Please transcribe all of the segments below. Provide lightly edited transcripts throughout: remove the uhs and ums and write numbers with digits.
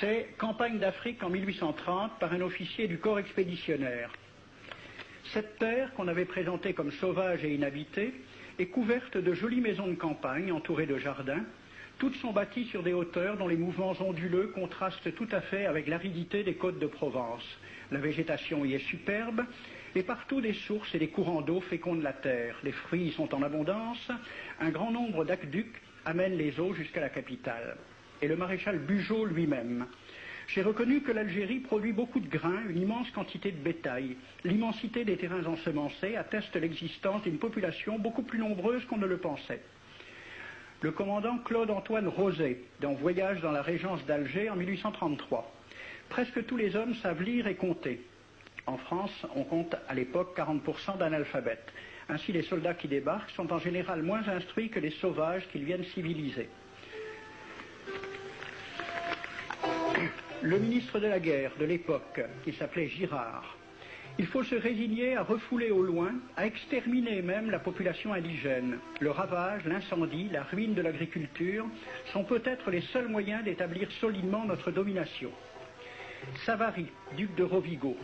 C'est Campagne d'Afrique en 1830 par un officier du corps expéditionnaire. Cette terre, qu'on avait présentée comme sauvage et inhabitée, est couverte de jolies maisons de campagne entourées de jardins. Toutes sont bâties sur des hauteurs dont les mouvements onduleux contrastent tout à fait avec l'aridité des côtes de Provence. La végétation y est superbe, et partout des sources et des courants d'eau fécondent la terre. Les fruits y sont en abondance, un grand nombre d'aqueducs amènent les eaux jusqu'à la capitale. Et le maréchal Bugeaud lui-même. J'ai reconnu que l'Algérie produit beaucoup de grains, une immense quantité de bétail. L'immensité des terrains ensemencés atteste l'existence d'une population beaucoup plus nombreuse qu'on ne le pensait. Le commandant Claude-Antoine Rosé, dans Voyage dans la Régence d'Alger en 1833. Presque tous les hommes savent lire et compter. En France, on compte à l'époque 40% d'analphabètes. Ainsi, les soldats qui débarquent sont en général moins instruits que les sauvages qu'ils viennent civiliser. Le ministre de la guerre de l'époque, qui s'appelait Girard, il faut se résigner à refouler au loin, à exterminer même la population indigène. Le ravage, l'incendie, la ruine de l'agriculture sont peut-être les seuls moyens d'établir solidement notre domination. Savary, duc de Rovigo,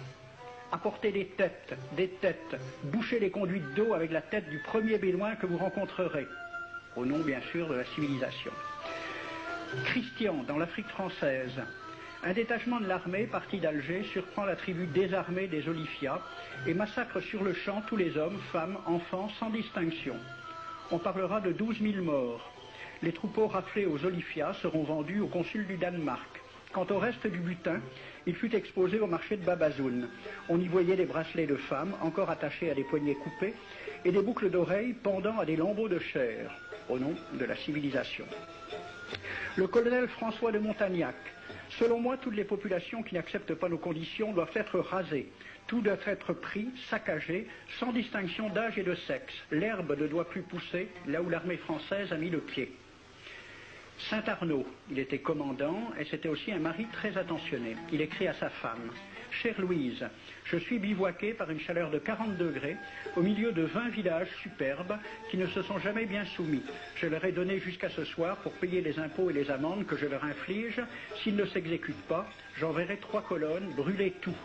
apportez des têtes, bouchez les conduites d'eau avec la tête du premier bédouin que vous rencontrerez, au nom bien sûr de la civilisation. Christian, dans l'Afrique française, un détachement de l'armée parti d'Alger surprend la tribu désarmée des Olifia et massacre sur le champ tous les hommes, femmes, enfants, sans distinction. On parlera de 12 000 morts. Les troupeaux raflés aux Olifia seront vendus au consul du Danemark. Quant au reste du butin, il fut exposé au marché de Babazoun. On y voyait des bracelets de femmes encore attachés à des poignets coupés et des boucles d'oreilles pendant à des lambeaux de chair, au nom de la civilisation. Le colonel François de Montagnac. Selon moi, toutes les populations qui n'acceptent pas nos conditions doivent être rasées. Tout doit être pris, saccagé, sans distinction d'âge et de sexe. L'herbe ne doit plus pousser là où l'armée française a mis le pied. Saint-Arnaud, il était commandant et c'était aussi un mari très attentionné. Il écrit à sa femme: « Chère Louise, je suis bivouaqué par une chaleur de 40 degrés au milieu de 20 villages superbes qui ne se sont jamais bien soumis. Je leur ai donné jusqu'à ce soir pour payer les impôts et les amendes que je leur inflige. S'ils ne s'exécutent pas, j'enverrai 3 colonnes brûler tout. »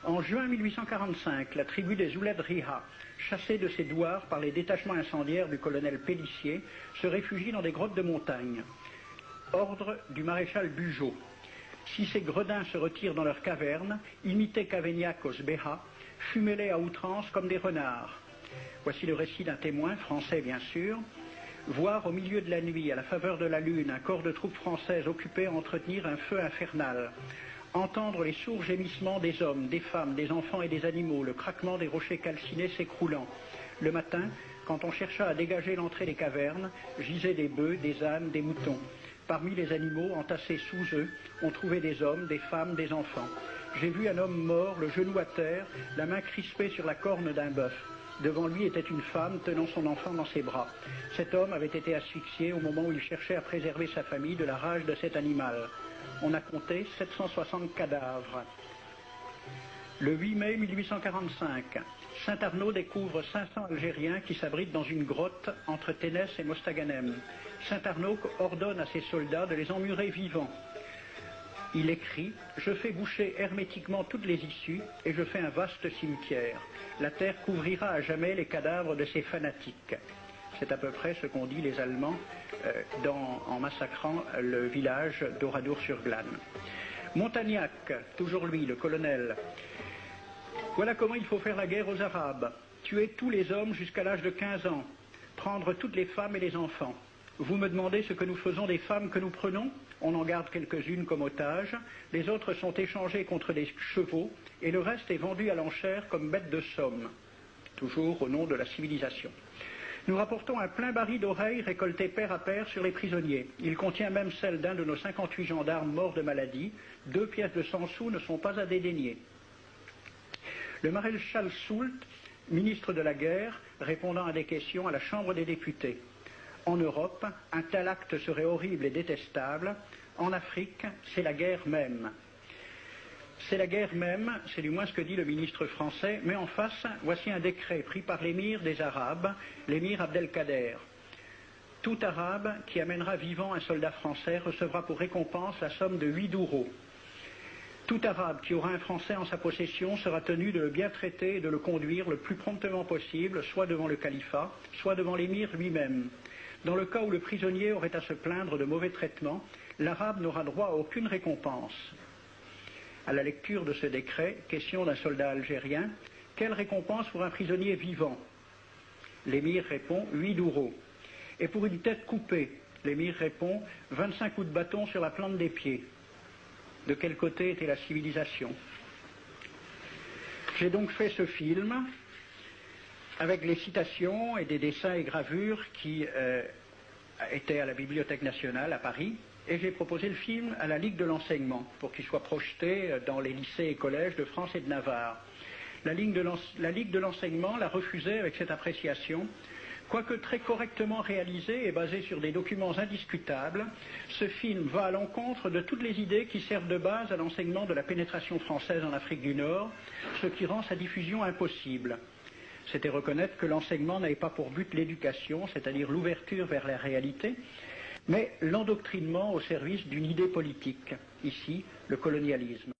En juin 1845, la tribu des Ouled Riha, chassée de ses douars par les détachements incendiaires du colonel Pélissier, se réfugie dans des grottes de montagne. Ordre du maréchal Bugeaud. Si ces gredins se retirent dans leurs cavernes, imitez Cavaignac aux Béha, fumez-les à outrance comme des renards. Voici le récit d'un témoin, français bien sûr. Voir au milieu de la nuit, à la faveur de la lune, un corps de troupes françaises occupé à entretenir un feu infernal. Entendre les sourds gémissements des hommes, des femmes, des enfants et des animaux, le craquement des rochers calcinés s'écroulant. Le matin, quand on chercha à dégager l'entrée des cavernes, gisaient des bœufs, des ânes, des moutons. Parmi les animaux, entassés sous eux, on trouvait des hommes, des femmes, des enfants. J'ai vu un homme mort, le genou à terre, la main crispée sur la corne d'un bœuf. Devant lui était une femme tenant son enfant dans ses bras. Cet homme avait été asphyxié au moment où il cherchait à préserver sa famille de la rage de cet animal. On a compté 760 cadavres. Le 8 mai 1845, Saint-Arnaud découvre 500 Algériens qui s'abritent dans une grotte entre Ténès et Mostaganem. Saint-Arnaud ordonne à ses soldats de les emmurer vivants. Il écrit: « Je fais boucher hermétiquement toutes les issues et je fais un vaste cimetière. La terre couvrira à jamais les cadavres de ces fanatiques. » C'est à peu près ce qu'ont dit les Allemands en massacrant le village d'Oradour-sur-Glane. Montagnac, toujours lui, le colonel. Voilà comment il faut faire la guerre aux Arabes. Tuer tous les hommes jusqu'à l'âge de 15 ans. Prendre toutes les femmes et les enfants. Vous me demandez ce que nous faisons des femmes que nous prenons? On en garde quelques-unes comme otages. Les autres sont échangées contre des chevaux et le reste est vendu à l'enchère comme bête de somme. Toujours au nom de la civilisation. Nous rapportons un plein baril d'oreilles récoltées paire à paire sur les prisonniers. Il contient même celle d'un de nos 58 gendarmes morts de maladie. 2 pièces de 100 sous ne sont pas à dédaigner. Le maréchal Soult, ministre de la guerre, répondant à des questions à la Chambre des députés. En Europe, un tel acte serait horrible et détestable. En Afrique, c'est la guerre même. C'est la guerre même, c'est du moins ce que dit le ministre français, mais en face, voici un décret pris par l'émir des Arabes, l'émir Abdelkader. Tout Arabe qui amènera vivant un soldat français recevra pour récompense la somme de 8 douros. Tout Arabe qui aura un Français en sa possession sera tenu de le bien traiter et de le conduire le plus promptement possible, soit devant le califat, soit devant l'émir lui-même. Dans le cas où le prisonnier aurait à se plaindre de mauvais traitements, l'Arabe n'aura droit à aucune récompense. À la lecture de ce décret, question d'un soldat algérien, quelle récompense pour un prisonnier vivant? L'émir répond 8 douros. Et pour une tête coupée, l'émir répond 25 coups de bâton sur la plante des pieds. De quel côté était la civilisation? J'ai donc fait ce film avec les citations et des dessins et gravures qui étaient à la Bibliothèque nationale à Paris, et j'ai proposé le film à la Ligue de l'enseignement pour qu'il soit projeté dans les lycées et collèges de France et de Navarre. La Ligue de l'enseignement l'a refusé avec cette appréciation. Quoique très correctement réalisé et basé sur des documents indiscutables, ce film va à l'encontre de toutes les idées qui servent de base à l'enseignement de la pénétration française en Afrique du Nord, ce qui rend sa diffusion impossible. C'était reconnaître que l'enseignement n'avait pas pour but l'éducation, c'est-à-dire l'ouverture vers la réalité, mais l'endoctrinement au service d'une idée politique, ici le colonialisme.